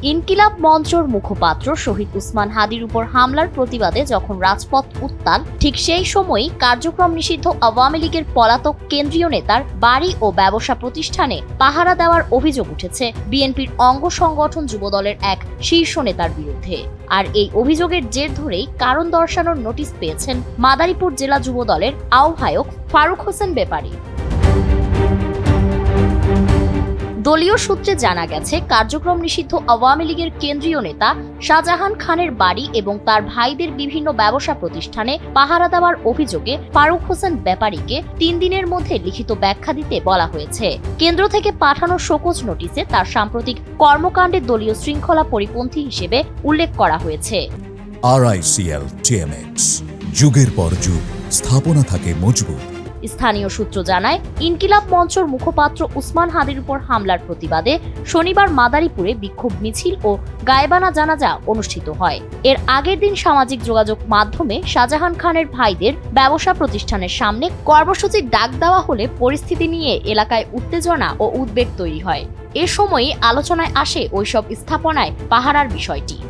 ইনকিলাব মঞ্চর মুখপাত্র শহীদ উসমান হাদির উপর হামলার প্রতিবাদে যখন রাজপথ উত্তাল, ঠিক সেই সময়ই কার্যক্রম নিষিদ্ধ আওয়ামী লীগের পলাতক কেন্দ্রীয় নেতার বাড়ি ও ব্যবসা প্রতিষ্ঠানে পাহারা দেওয়ার অভিযোগ উঠেছে বিএনপির অঙ্গ সংগঠন যুবদলের এক শীর্ষ নেতার বিরুদ্ধে। আর এই অভিযোগের জের ধরেই কারণ দর্শানোর নোটিশ পেয়েছেন মাদারীপুর জেলা যুবদলের আহ্বায়ক ফারুক হোসেন ব্যাপারী। দলীয় সূত্রে জানা গেছে, কার্যক্রম নিষিদ্ধ আওয়ামী লীগের কেন্দ্রীয় নেতা শাহজাহান খানের বাড়ি এবং তার ভাইদের বিভিন্ন ব্যবসা প্রতিষ্ঠানে পাহারা দেওয়ার অভিযোগে ফারুক হোসেন ব্যাপারীকে 3 দিনের মধ্যে লিখিত ব্যাখ্যা দিতে বলা হয়েছে। কেন্দ্র থেকে পাঠানো শোকজ নোটিশে তার সাম্প্রতিক কর্মকাণ্ডে দলীয় শৃঙ্খলা পরিপন্থী হিসেবে উল্লেখ করা হয়েছে। RICL TMX, যুগের পর যুগ স্থাপনা থাকে মজবুত। স্থানীয় সূত্র জানায়, ইনকিলাব মঞ্চর মুখপাত্র উসমান হাদির উপর হামলার প্রতিবাদে শনিবার মাদারীপুরে বিক্ষোভ মিছিল ও গায়েবানা জানাজা অনুষ্ঠিত হয়। এর আগের দিন সামাজিক যোগাযোগ মাধ্যমে শাহজাহান খানের ভাইদের ব্যবসা প্রতিষ্ঠানের সামনে কর্মসূচির ডাক দেওয়া হলে পরিস্থিতি নিয়ে এলাকায় উত্তেজনা ও উদ্বেগ তৈরি হয়। এ সময়ই আলোচনায় আসে ওইসব স্থাপনায় পাহারার বিষয়টি।